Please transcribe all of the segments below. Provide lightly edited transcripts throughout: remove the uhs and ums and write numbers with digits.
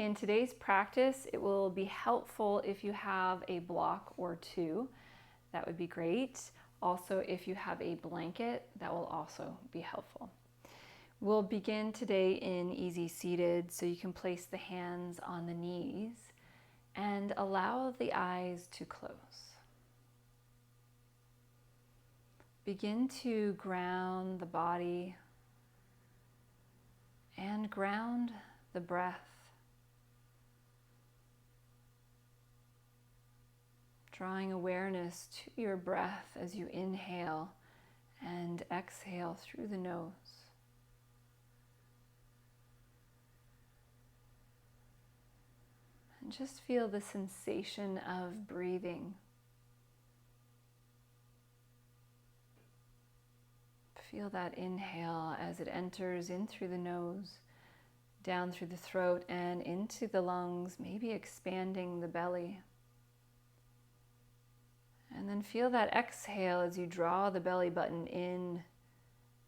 In today's practice, it will be helpful if you have a block or two. That would be great. Also, if you have a blanket, that will also be helpful. We'll begin today in easy seated, so you can place the hands on the knees and allow the eyes to close. Begin to ground the body and ground the breath. Drawing awareness to your breath as you inhale and exhale through the nose. And just feel the sensation of breathing. Feel that inhale as it enters in through the nose, down through the throat and into the lungs, maybe expanding the belly. And then feel that exhale as you draw the belly button in.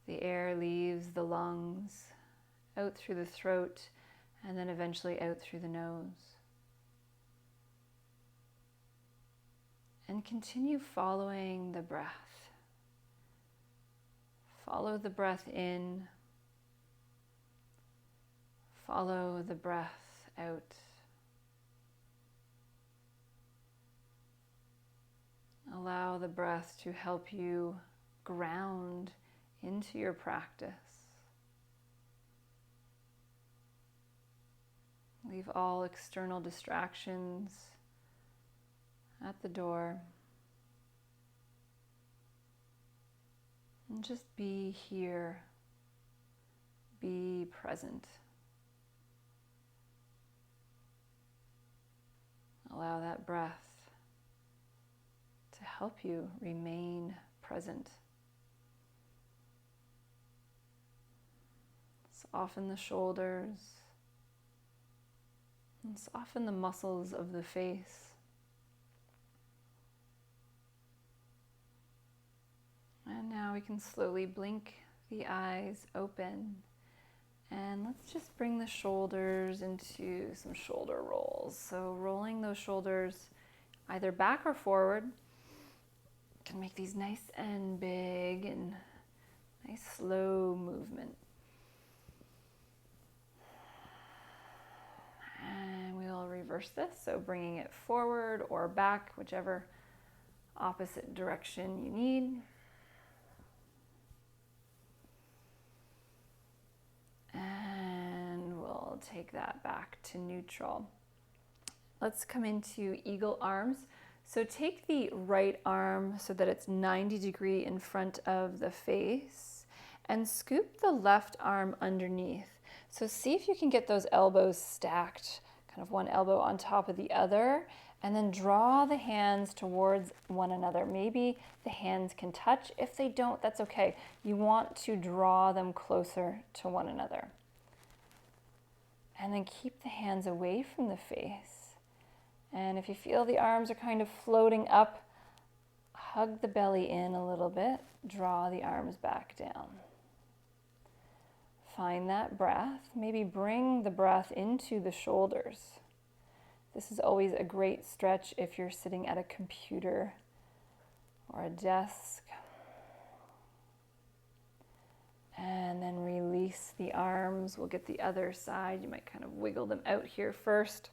The air leaves the lungs, out through the throat, and then eventually out through the nose. And continue following the breath. Follow the breath in. Follow the breath out. Allow the breath to help you ground into your practice. Leave all external distractions at the door. And just be here. Be present. Allow that breath to help you remain present. Soften the shoulders and soften the muscles of the face. And now we can slowly blink the eyes open. And let's just bring the shoulders into some shoulder rolls. So rolling those shoulders either back or forward can make these nice and big and nice slow movement. And we'll reverse this, so bringing it forward or back, whichever opposite direction you need. And we'll take that back to neutral. Let's come into eagle arms. So take the right arm so that it's 90 degrees in front of the face and scoop the left arm underneath. So see if you can get those elbows stacked, kind of one elbow on top of the other, and then draw the hands towards one another. Maybe the hands can touch. If they don't, that's okay. You want to draw them closer to one another. And then keep the hands away from the face. And if you feel the arms are kind of floating up, hug the belly in a little bit, draw the arms back down. Find that breath. Maybe bring the breath into the shoulders. This is always a great stretch if you're sitting at a computer or a desk. And then release the arms. We'll get the other side. You might kind of wiggle them out here first.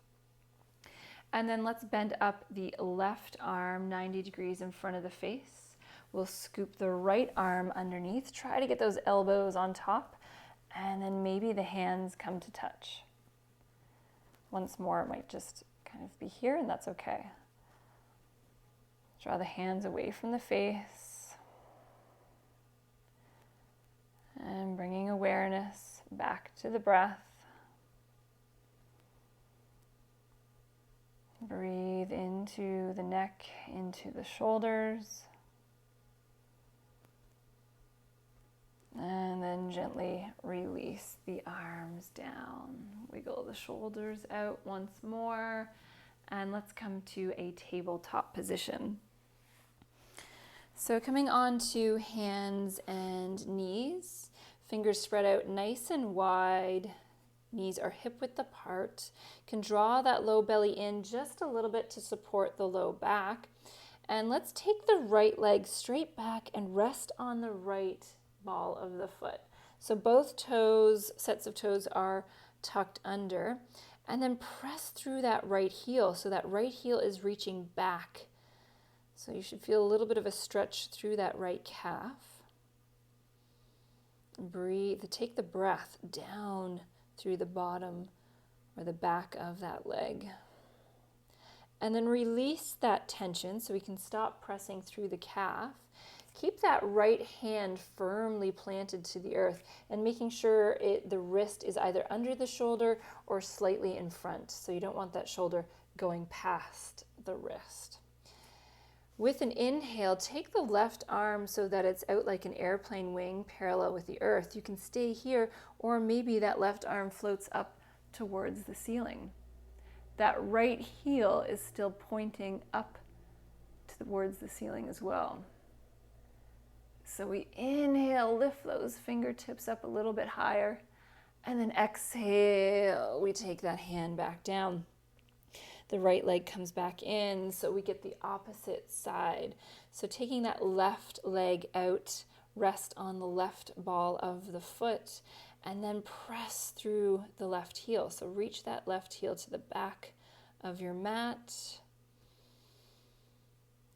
And then let's bend up the left arm 90 degrees in front of the face. We'll scoop the right arm underneath. Try to get those elbows on top. And then maybe the hands come to touch. Once more, it might just kind of be here, and that's okay. Draw the hands away from the face. And bringing awareness back to the breath. Breathe into the neck, into the shoulders. And then gently release the arms down. Wiggle the shoulders out once more. And let's come to a tabletop position. So coming on to hands and knees. Fingers spread out nice and wide. Knees are hip width apart. Can draw that low belly in just a little bit to support the low back. And let's take the right leg straight back and rest on the right ball of the foot. So both toes, sets of toes are tucked under. And then press through that right heel. So that right heel is reaching back. So you should feel a little bit of a stretch through that right calf. Breathe, take the breath down through the bottom or the back of that leg. And then release that tension so we can stop pressing through the calf. Keep that right hand firmly planted to the earth and making sure the wrist is either under the shoulder or slightly in front. So you don't want that shoulder going past the wrist. With an inhale, take the left arm so that it's out like an airplane wing parallel with the earth. You can stay here, or maybe that left arm floats up towards the ceiling. That right heel is still pointing up towards the ceiling as well. So we inhale, lift those fingertips up a little bit higher, and then exhale, we take that hand back down. The right leg comes back in, so we get the opposite side. So taking that left leg out, rest on the left ball of the foot, and then press through the left heel. So reach that left heel to the back of your mat.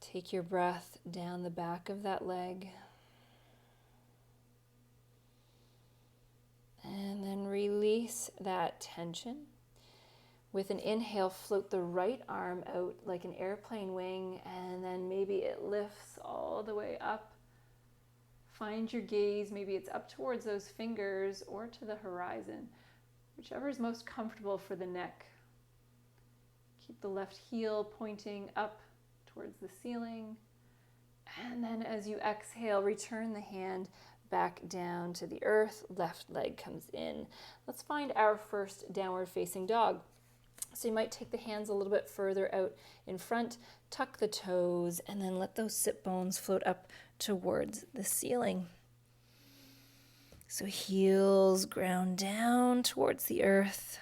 Take your breath down the back of that leg. And then release that tension. With an inhale, float the right arm out like an airplane wing, and then maybe it lifts all the way up. Find your gaze, maybe it's up towards those fingers or to the horizon, whichever is most comfortable for the neck. Keep the left heel pointing up towards the ceiling. And then as you exhale, return the hand back down to the earth. Left leg comes in. Let's find our first downward facing dog. So you might take the hands a little bit further out in front, tuck the toes, and then let those sit bones float up towards the ceiling. So heels ground down towards the earth.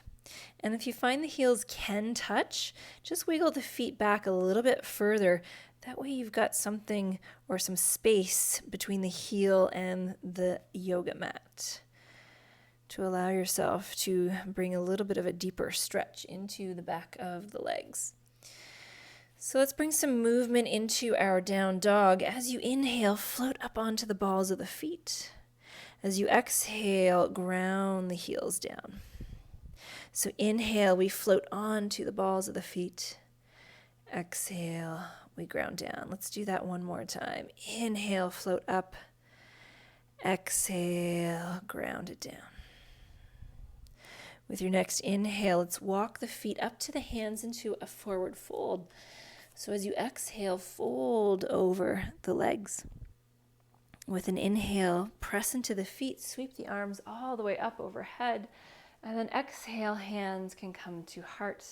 And if you find the heels can touch, just wiggle the feet back a little bit further. That way you've got something or some space between the heel and the yoga mat, to allow yourself to bring a little bit of a deeper stretch into the back of the legs. So let's bring some movement into our down dog. As you inhale, float up onto the balls of the feet. As you exhale, ground the heels down. So inhale, we float onto the balls of the feet. Exhale, we ground down. Let's do that one more time. Inhale, float up. Exhale, ground it down. With your next inhale, let's walk the feet up to the hands into a forward fold. So as you exhale, fold over the legs. With an inhale, press into the feet, sweep the arms all the way up overhead. And then exhale, hands can come to heart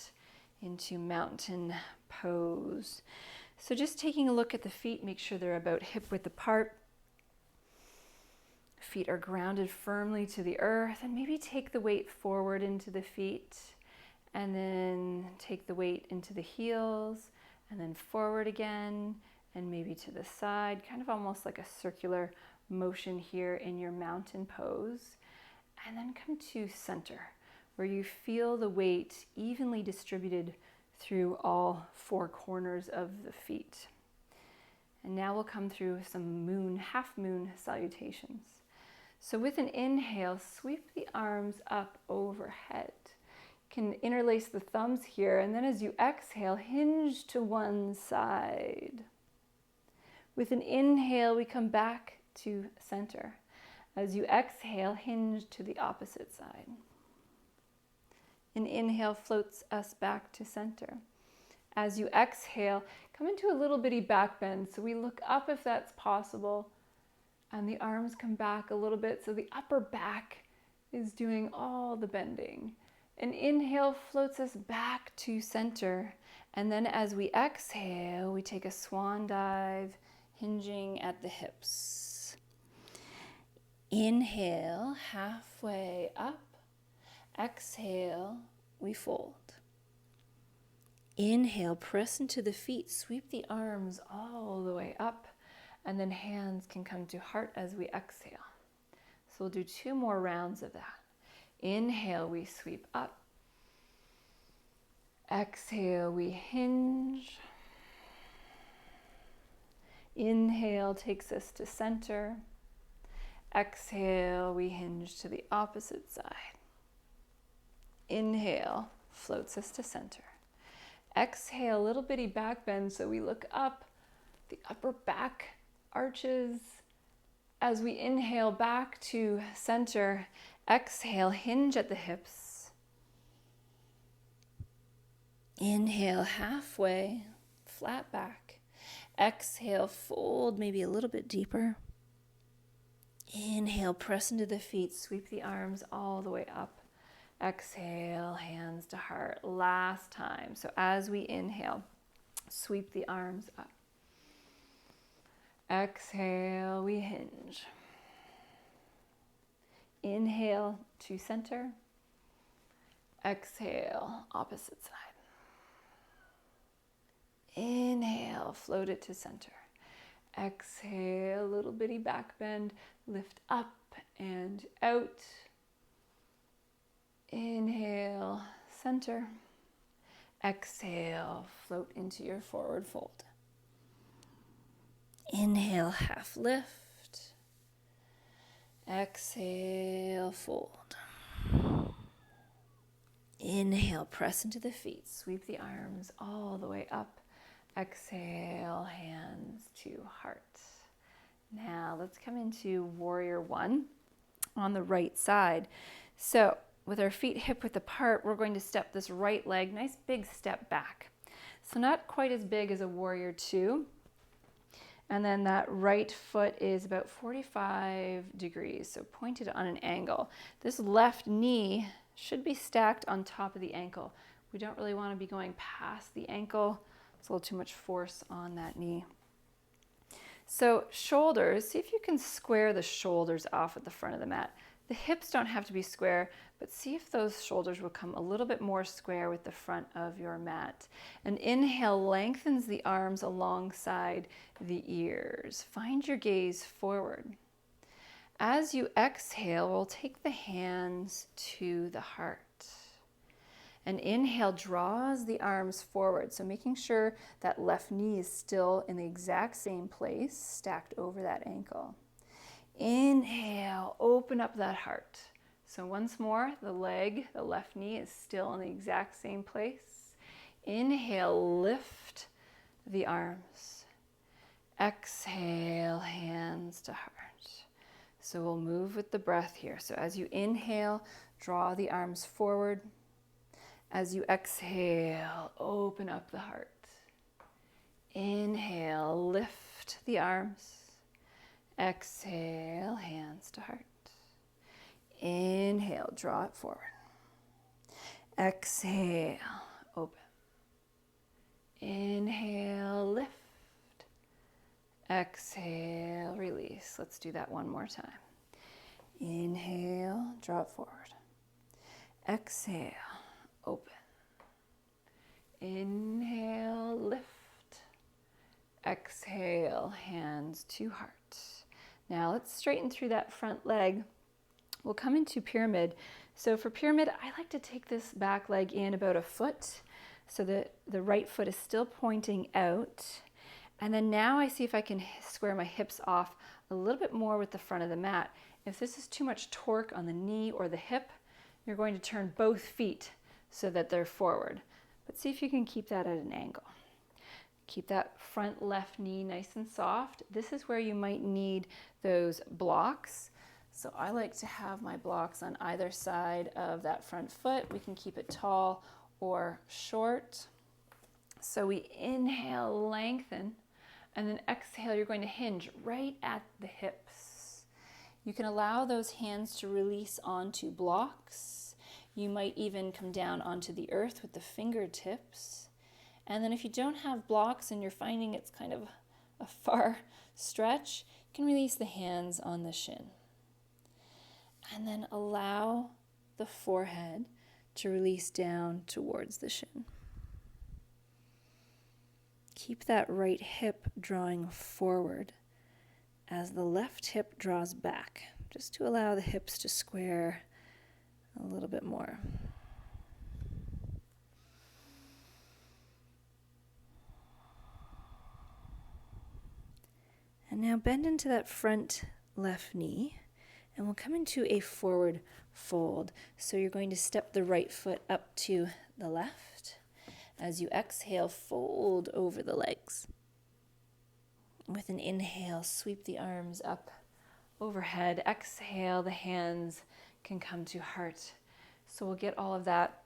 into mountain pose. So just taking a look at the feet, make sure they're about hip width apart. Feet are grounded firmly to the earth, and maybe take the weight forward into the feet, and then take the weight into the heels, and then forward again, and maybe to the side, kind of almost like a circular motion here in your mountain pose. And then come to center, where you feel the weight evenly distributed through all four corners of the feet. And now we'll come through some half moon salutations. So with an inhale, sweep the arms up overhead. You can interlace the thumbs here, and then as you exhale, hinge to one side. With an inhale, we come back to center. As you exhale, hinge to the opposite side. An inhale floats us back to center. As you exhale, come into a little bitty back bend. So we look up if that's possible, and the arms come back a little bit. So the upper back is doing all the bending. An inhale floats us back to center. And then as we exhale, we take a swan dive, hinging at the hips. Inhale, halfway up. Exhale, we fold. Inhale, press into the feet, sweep the arms all the way up, and then hands can come to heart as we exhale. So we'll do 2 more rounds of that. Inhale, we sweep up. Exhale, we hinge. Inhale takes us to center. Exhale, we hinge to the opposite side. Inhale, floats us to center. Exhale, little bitty back bend, so we look up, the upper back arches. As we inhale back to center, exhale, hinge at the hips. Inhale, halfway, flat back. Exhale, fold maybe a little bit deeper. Inhale, press into the feet, sweep the arms all the way up. Exhale, hands to heart. Last time. So as we inhale, sweep the arms up. Exhale, we hinge. Inhale to center. Exhale, opposite side. Inhale, float it to center. Exhale, little bitty back bend, lift up and out. Inhale, center. Exhale, float into your forward fold. Inhale, half lift. Exhale, fold. Inhale, press into the feet, sweep the arms all the way up. Exhale, hands to heart. Now let's come into warrior 1 on the right side. So with our feet hip width apart, we're going to step this right leg, nice big step back. So not quite as big as a warrior 2. And then that right foot is about 45 degrees, so pointed on an angle. This left knee should be stacked on top of the ankle. We don't really want to be going past the ankle. It's a little too much force on that knee. So shoulders, see if you can square the shoulders off at the front of the mat. The hips don't have to be square, but see if those shoulders will come a little bit more square with the front of your mat. And inhale lengthens the arms alongside the ears. Find your gaze forward. As you exhale, we'll take the hands to the heart. And inhale draws the arms forward, so making sure that left knee is still in the exact same place, stacked over that ankle. Inhale, open up that heart. So once more, the left knee is still in the exact same place. Inhale, lift the arms. Exhale, hands to heart. So we'll move with the breath here. So as you inhale, draw the arms forward. As you exhale, open up the heart. Inhale, lift the arms. Exhale, hands to heart. Inhale, draw it forward. Exhale, open. Inhale, lift. Exhale, release. Let's do that one more time. Inhale, draw it forward. Exhale, open. Inhale, lift. Exhale, hands to heart. Now let's straighten through that front leg. We'll come into pyramid. So for pyramid, I like to take this back leg in about a foot so that the right foot is still pointing out. And then now I see if I can square my hips off a little bit more with the front of the mat. If this is too much torque on the knee or the hip, you're going to turn both feet so that they're forward. But see if you can keep that at an angle. Keep that front left knee nice and soft. This is where you might need those blocks. So I like to have my blocks on either side of that front foot. We can keep it tall or short. So we inhale, lengthen, and then exhale, you're going to hinge right at the hips. You can allow those hands to release onto blocks. You might even come down onto the earth with the fingertips. And then if you don't have blocks and you're finding it's kind of a far stretch, you can release the hands on the shin. And then allow the forehead to release down towards the shin. Keep that right hip drawing forward as the left hip draws back, just to allow the hips to square a little bit more. And now bend into that front left knee, and we'll come into a forward fold. So you're going to step the right foot up to the left. As you exhale, fold over the legs. With an inhale, sweep the arms up overhead. Exhale, the hands can come to heart. So we'll get all of that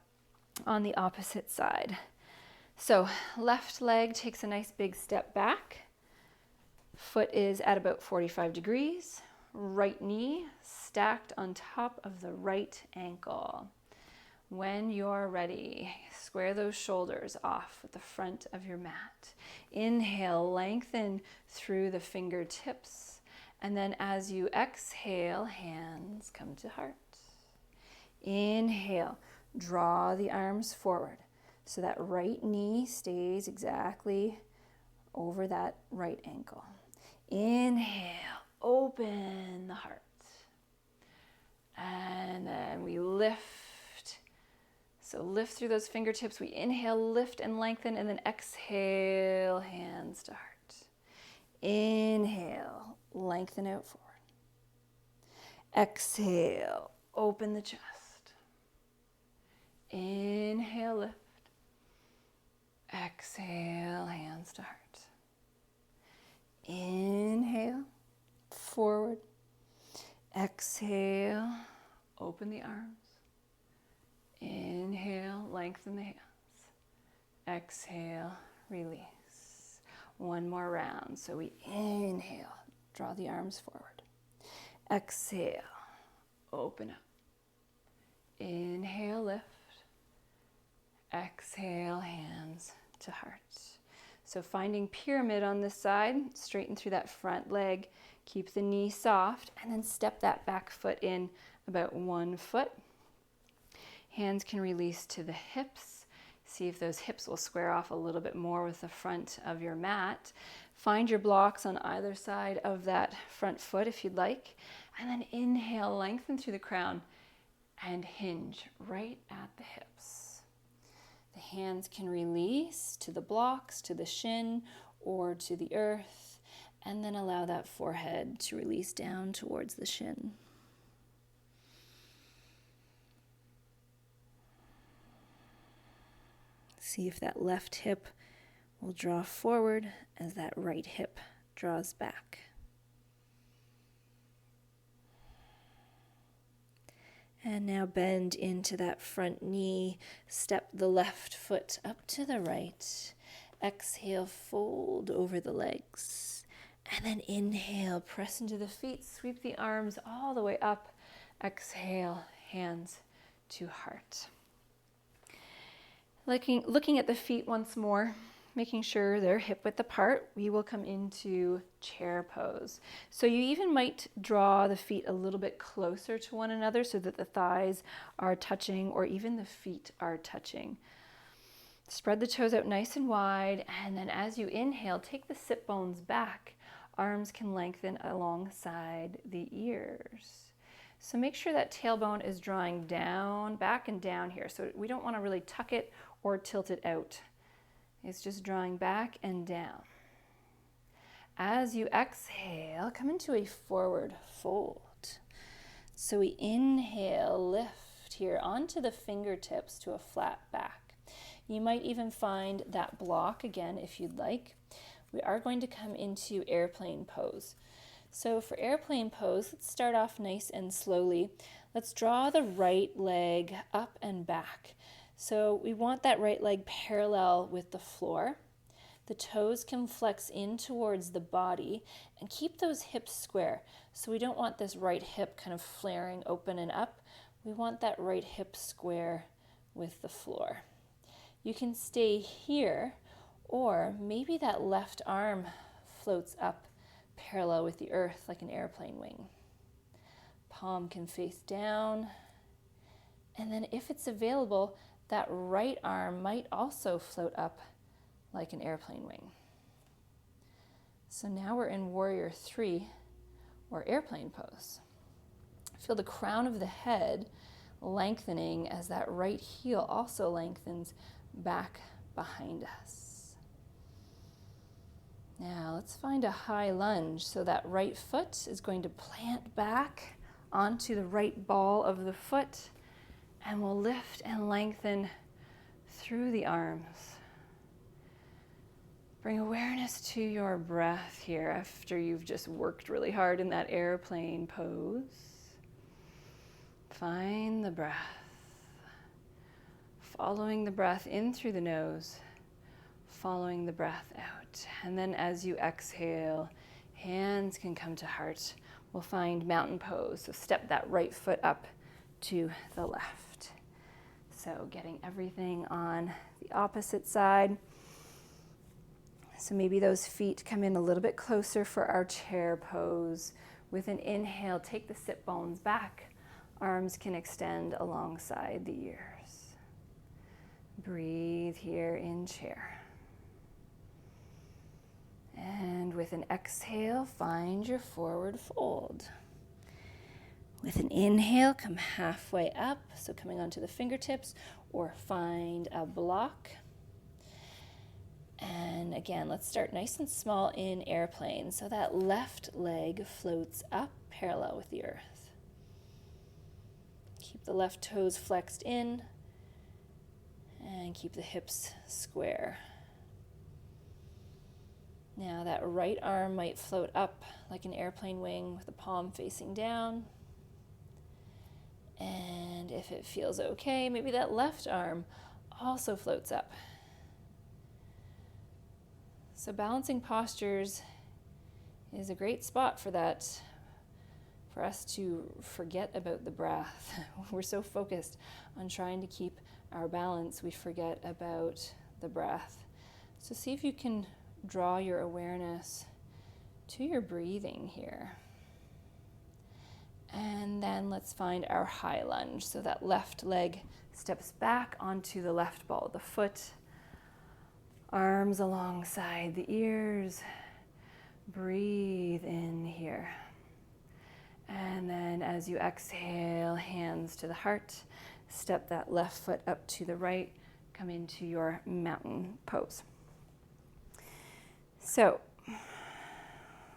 on the opposite side. So left leg takes a nice big step back. Foot is at about 45 degrees. Right knee stacked on top of the right ankle. When you're ready, square those shoulders off with the front of your mat. Inhale, lengthen through the fingertips. And then as you exhale, hands come to heart. Inhale, draw the arms forward so that right knee stays exactly over that right ankle. Inhale, open the heart. And then we lift. So lift through those fingertips. We inhale, lift and lengthen, and then exhale, hands to heart. Inhale, lengthen out forward. Exhale, open the chest. Inhale, lift. Exhale, hands to heart. Inhale, forward. Exhale, open the arms. Inhale, lengthen the hands. Exhale, release. One more round. So we inhale, draw the arms forward. Exhale, open up. Inhale, lift. Exhale, hands to heart. So finding pyramid on this side, straighten through that front leg, keep the knee soft, and then step that back foot in about 1 foot. Hands can release to the hips. See if those hips will square off a little bit more with the front of your mat. Find your blocks on either side of that front foot if you'd like. And then inhale, lengthen through the crown and hinge right at the hips. The hands can release to the blocks, to the shin, or to the earth. And then allow that forehead to release down towards the shin. See if that left hip will draw forward as that right hip draws back. And now bend into that front knee. Step the left foot up to the right. Exhale, fold over the legs. And then inhale, press into the feet. Sweep the arms all the way up. Exhale, hands to heart. Looking at the feet once more, making sure they're hip width apart, we will come into chair pose. So you even might draw the feet a little bit closer to one another so that the thighs are touching or even the feet are touching. Spread the toes out nice and wide, and then as you inhale, take the sit bones back. Arms can lengthen alongside the ears. So make sure that tailbone is drawing down, back and down here. So we don't want to really tuck it or tilt it out. It's just drawing back and down. As you exhale, come into a forward fold. So we inhale, lift here onto the fingertips to a flat back. You might even find that block again if you'd like. We are going to come into airplane pose. So for airplane pose, let's start off nice and slowly. Let's draw the right leg up and back. So we want that right leg parallel with the floor. The toes can flex in towards the body and keep those hips square. So we don't want this right hip kind of flaring open and up. We want that right hip square with the floor. You can stay here, or maybe that left arm floats up parallel with the earth like an airplane wing. Palm can face down, And then if it's available, that right arm might also float up like an airplane wing. So now we're in Warrior 3 or Airplane Pose. Feel the crown of the head lengthening as that right heel also lengthens back behind us. Now let's find a high lunge. So that right foot is going to plant back onto the right ball of the foot, and we'll lift and lengthen through the arms. Bring awareness to your breath here after you've just worked really hard in that airplane pose. Find the breath. Following the breath in through the nose, following the breath out. And then as you exhale, hands can come to heart. We'll find mountain pose. So step that right foot up to the left. So getting everything on the opposite side. So maybe those feet come in a little bit closer for our chair pose. With an inhale, take the sit bones back. Arms can extend alongside the ears. Breathe here in chair. And with an exhale, find your forward fold. With an inhale, come halfway up, so coming onto the fingertips, or find a block. And again, let's start nice and small in airplane. So that left leg floats up parallel with the earth. Keep the left toes flexed in and keep the hips square. Now that right arm might float up like an airplane wing with the palm facing down. And if it feels okay, maybe that left arm also floats up. So balancing postures is a great spot for that, for us to forget about the breath. We're so focused on trying to keep our balance, we forget about the breath. So see if you can draw your awareness to your breathing here. And then let's find our high lunge. So that left leg steps back onto the left ball of the foot. Arms alongside the ears. Breathe in here. And then as you exhale, hands to the heart. Step that left foot up to the right. Come into your mountain pose. So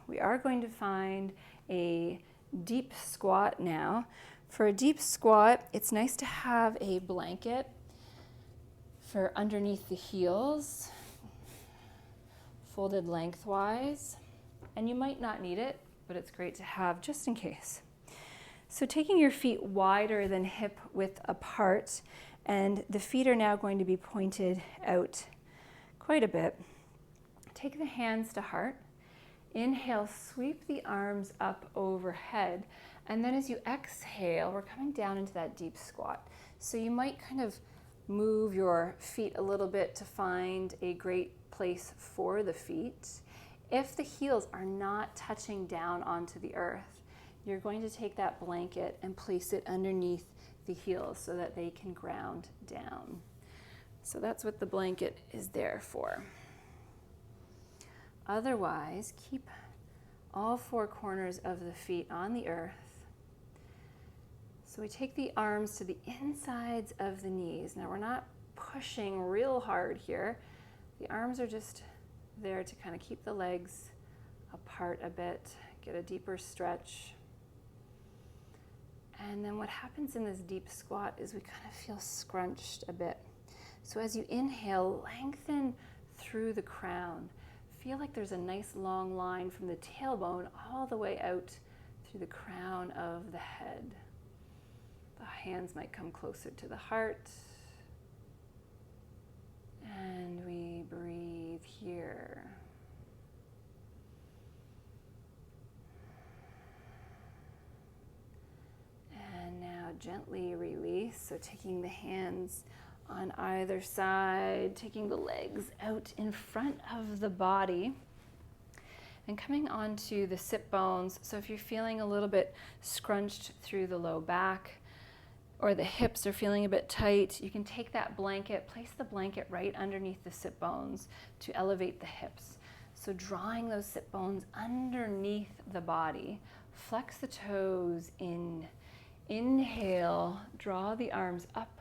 we are going to find a deep squat now. For a deep squat, it's nice to have a blanket for underneath the heels, folded lengthwise, and you might not need it, but it's great to have just in case. So taking your feet wider than hip width apart, and the feet are now going to be pointed out quite a bit. Take the hands to heart. Inhale, sweep the arms up overhead, and then as you exhale, we're coming down into that deep squat. So you might kind of move your feet a little bit to find a great place for the feet. If the heels are not touching down onto the earth, you're going to take that blanket and place it underneath the heels so that they can ground down. So that's what the blanket is there for. Otherwise, keep all four corners of the feet on the earth. So we take the arms to the insides of the knees. Now we're not pushing real hard here. The arms are just there to kind of keep the legs apart a bit, get a deeper stretch. And then what happens in this deep squat is we kind of feel scrunched a bit. So as you inhale, lengthen through the crown. Feel like there's a nice long line from the tailbone all the way out through the crown of the head. The hands might come closer to the heart. And we breathe here. And now gently release. So taking the hands on either side, taking the legs out in front of the body and coming onto the sit bones. So if you're feeling a little bit scrunched through the low back, or the hips are feeling a bit tight, you can take that blanket, place the blanket right underneath the sit bones to elevate the hips. So drawing those sit bones underneath the body. Flex the toes in. Inhale, draw the arms up,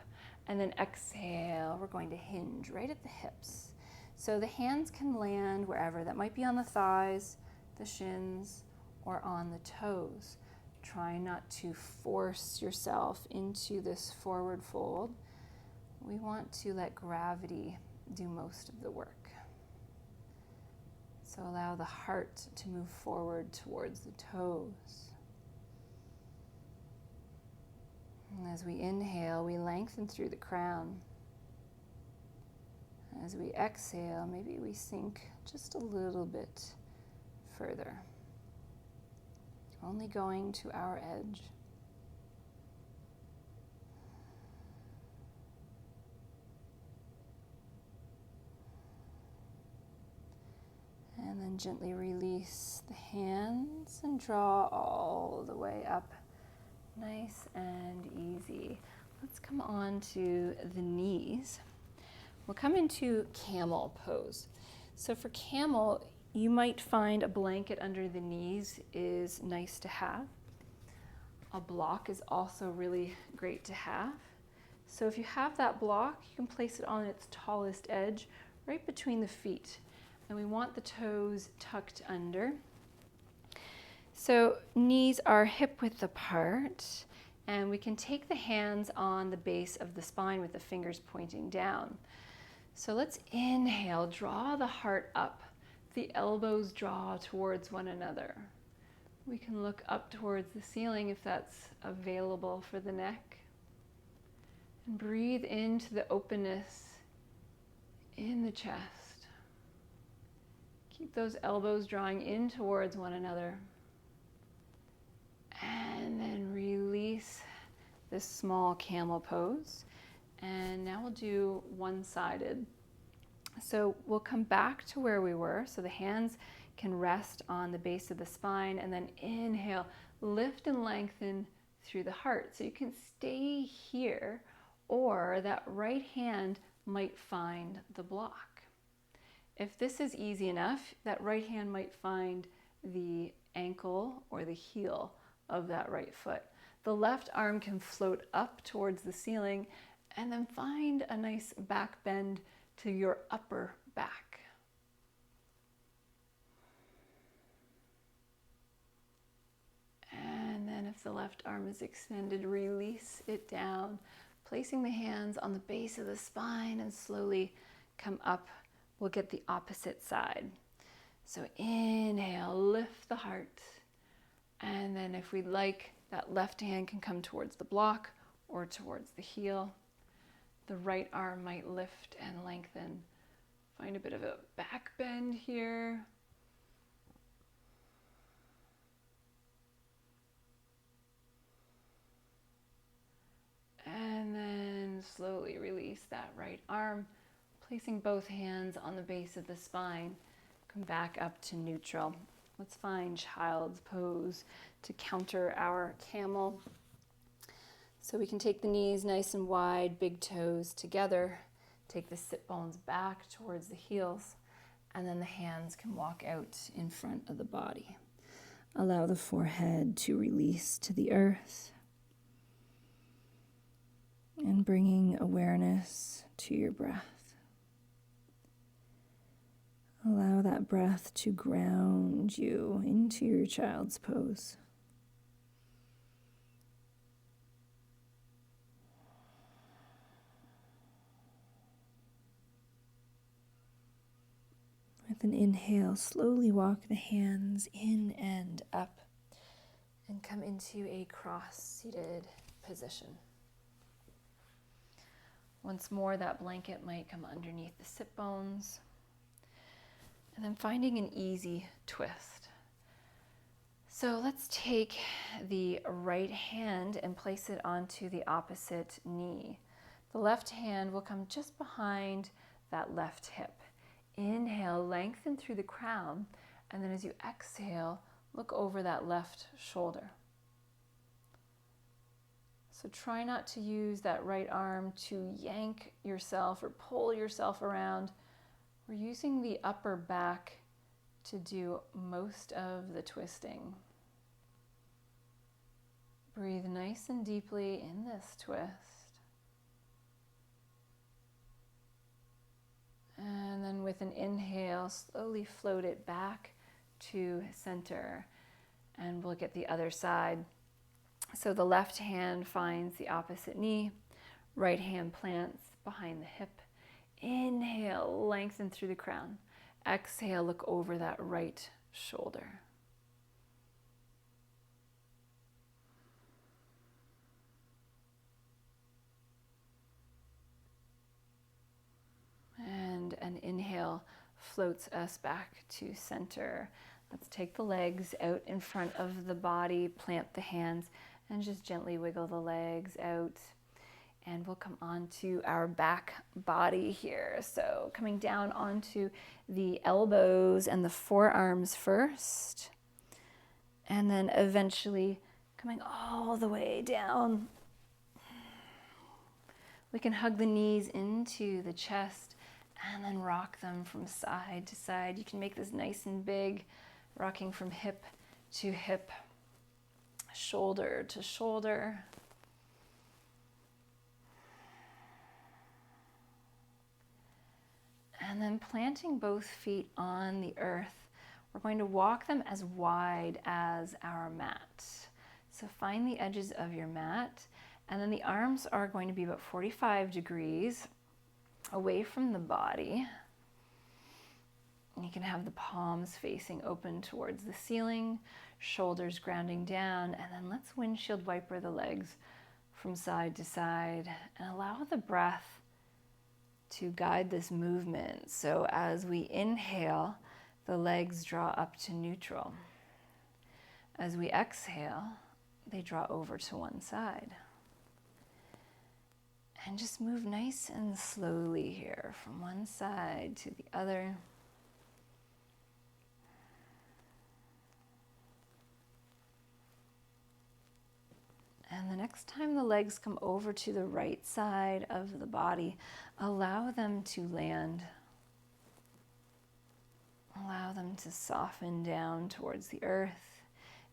and then exhale, we're going to hinge right at the hips. So the hands can land wherever. That might be on the thighs, the shins, or on the toes. Try not to force yourself into this forward fold. We want to let gravity do most of the work. So allow the heart to move forward towards the toes. And as we inhale, we lengthen through the crown. As we exhale, maybe we sink just a little bit further. Only going to our edge. And then gently release the hands and draw all the way up. Nice and easy. Let's come on to the knees. We'll come into Camel Pose. So for Camel, you might find a blanket under the knees is nice to have. A block is also really great to have. So if you have that block, you can place it on its tallest edge, right between the feet. And we want the toes tucked under. So knees are hip width apart, and we can take the hands on the base of the spine with the fingers pointing down. So let's inhale, draw the heart up. The elbows draw towards one another. We can look up towards the ceiling if that's available for the neck. And breathe into the openness in the chest. Keep those elbows drawing in towards one another. And then release this small camel pose. And now we'll do one-sided. So we'll come back to where we were. So the hands can rest on the base of the spine, and then inhale, lift and lengthen through the heart. So you can stay here, or that right hand might find the block. If this is easy enough, that right hand might find the ankle or the heel of that right foot. The left arm can float up towards the ceiling, and then find a nice back bend to your upper back. And then if the left arm is extended, release it down, placing the hands on the base of the spine and slowly come up. We'll get the opposite side. So inhale, lift the heart. And then if we'd like, that left hand can come towards the block or towards the heel. The right arm might lift and lengthen. Find a bit of a back bend here. And then slowly release that right arm, placing both hands on the base of the spine. Come back up to neutral. Let's find child's pose to counter our camel. So we can take the knees nice and wide, big toes together. Take the sit bones back towards the heels, and then the hands can walk out in front of the body. Allow the forehead to release to the earth. And bringing awareness to your breath. Allow that breath to ground you into your child's pose. With an inhale, slowly walk the hands in and up and come into a cross-seated position. Once more, that blanket might come underneath the sit bones. And then finding an easy twist. So let's take the right hand and place it onto the opposite knee. The left hand will come just behind that left hip. Inhale, lengthen through the crown, and then as you exhale, look over that left shoulder. So try not to use that right arm to yank yourself or pull yourself around. We're using the upper back to do most of the twisting. Breathe nice and deeply in this twist. And then with an inhale, slowly float it back to center. And we'll get the other side. So the left hand finds the opposite knee, right hand plants behind the hip. Inhale, lengthen through the crown. Exhale, look over that right shoulder. And an inhale floats us back to center. Let's take the legs out in front of the body, plant the hands, and just gently wiggle the legs out. And we'll come onto our back body here. So coming down onto the elbows and the forearms first. And then eventually coming all the way down. We can hug the knees into the chest and then rock them from side to side. You can make this nice and big, rocking from hip to hip, shoulder to shoulder. And then planting both feet on the earth, we're going to walk them as wide as our mat. So find the edges of your mat, and then the arms are going to be about 45 degrees away from the body. And you can have the palms facing open towards the ceiling, shoulders grounding down, and then let's windshield wiper the legs from side to side and allow the breath to guide this movement. So as we inhale, the legs draw up to neutral. As we exhale, they draw over to one side. And just move nice and slowly here from one side to the other. And the next time the legs come over to the right side of the body, allow them to land. Allow them to soften down towards the earth.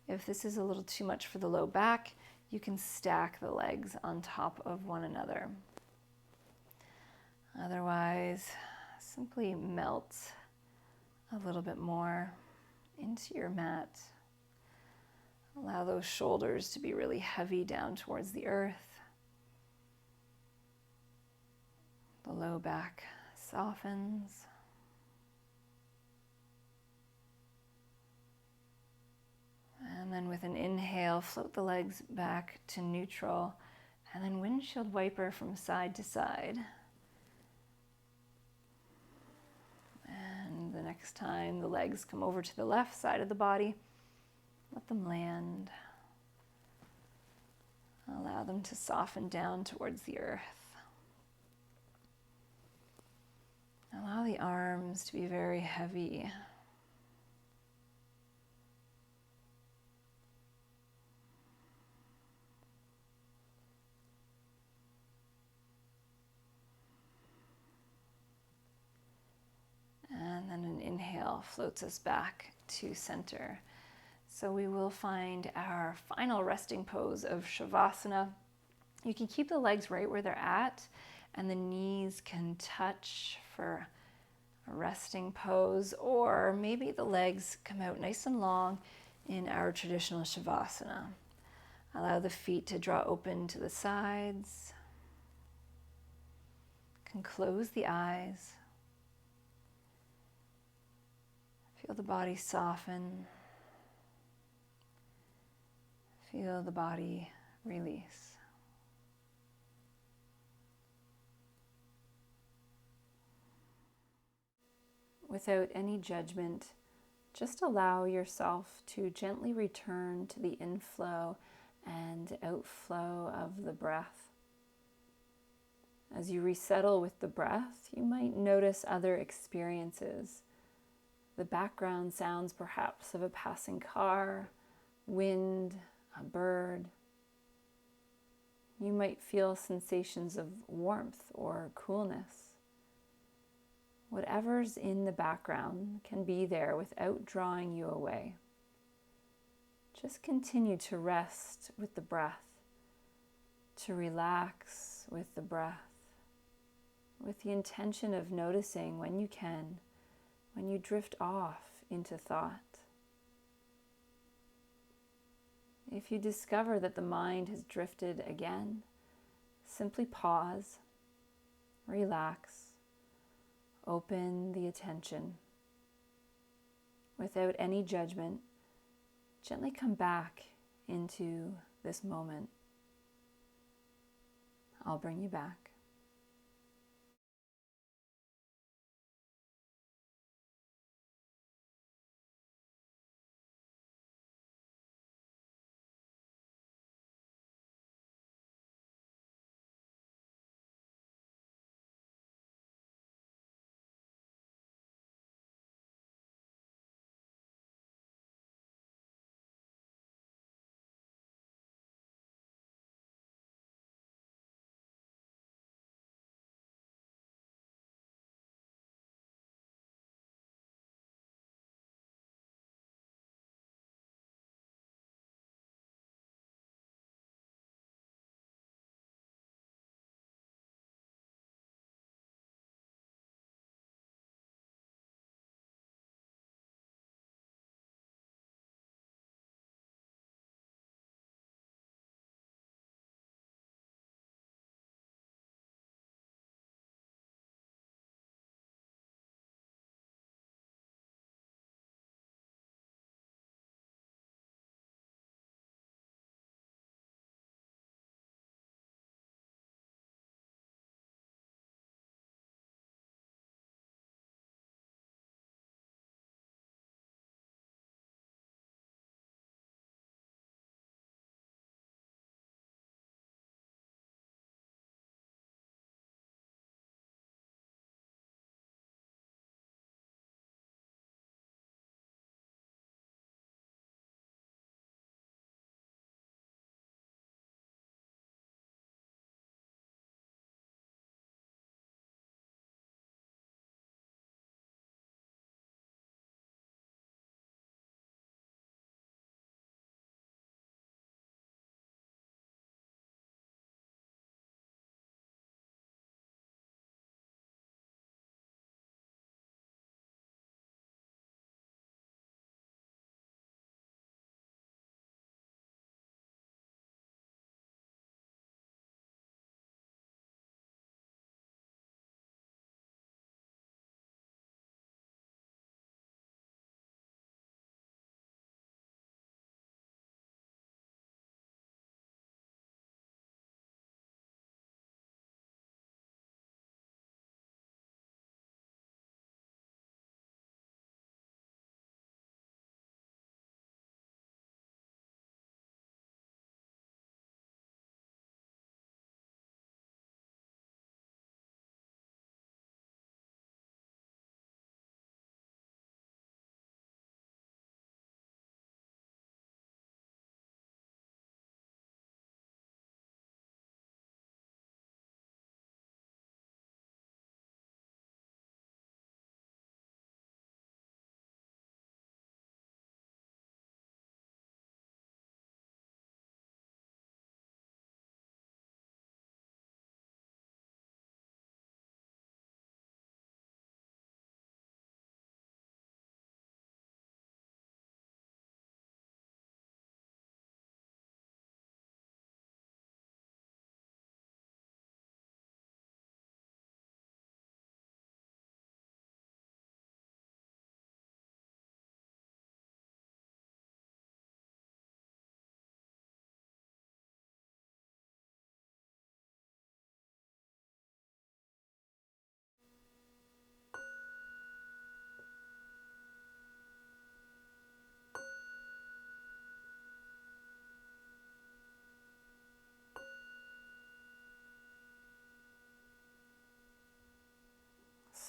If this is a little too much for the low back, you can stack the legs on top of one another. Otherwise, simply melt a little bit more into your mat. Allow those shoulders to be really heavy down towards the earth. The low back softens. And then with an inhale, float the legs back to neutral, and then windshield wiper from side to side. And the next time the legs come over to the left side of the body, let them land. Allow them to soften down towards the earth. Allow the arms to be very heavy. And then an inhale floats us back to center. So we will find our final resting pose of Shavasana. You can keep the legs right where they're at, and the knees can touch for a resting pose, or maybe the legs come out nice and long in our traditional Shavasana. Allow the feet to draw open to the sides. You can close the eyes. Feel the body soften. Feel the body release. Without any judgment, just allow yourself to gently return to the inflow and outflow of the breath. As you resettle with the breath, you might notice other experiences. The background sounds perhaps of a passing car, wind, a bird. You might feel sensations of warmth or coolness. Whatever's in the background can be there without drawing you away. Just continue to rest with the breath, to relax with the breath, with the intention of noticing when you can, when you drift off into thought. If you discover that the mind has drifted again, simply pause, relax, open the attention. Without any judgment, gently come back into this moment. I'll bring you back.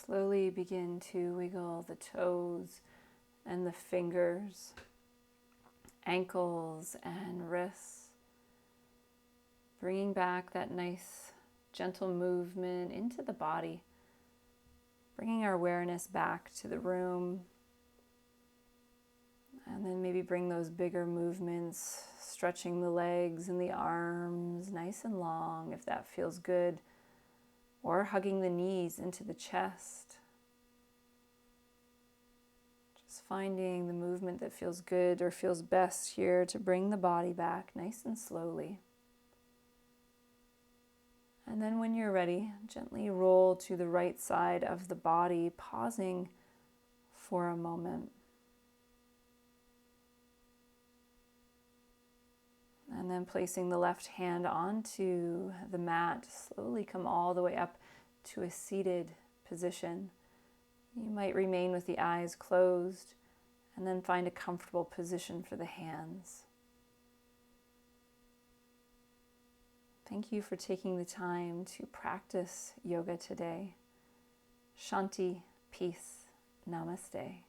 Slowly begin to wiggle the toes and the fingers, ankles and wrists. bringing back that nice, gentle movement into the body, bringing our awareness back to the room. And then maybe bring those bigger movements, stretching the legs and the arms nice and long if that feels good, or hugging the knees into the chest. Just finding the movement that feels good or feels best here to bring the body back nice and slowly. And then when you're ready, gently roll to the right side of the body, pausing for a moment. And then placing the left hand onto the mat, slowly come all the way up to a seated position. You might remain with the eyes closed and then find a comfortable position for the hands. Thank you for taking the time to practice yoga today. Shanti, peace, namaste.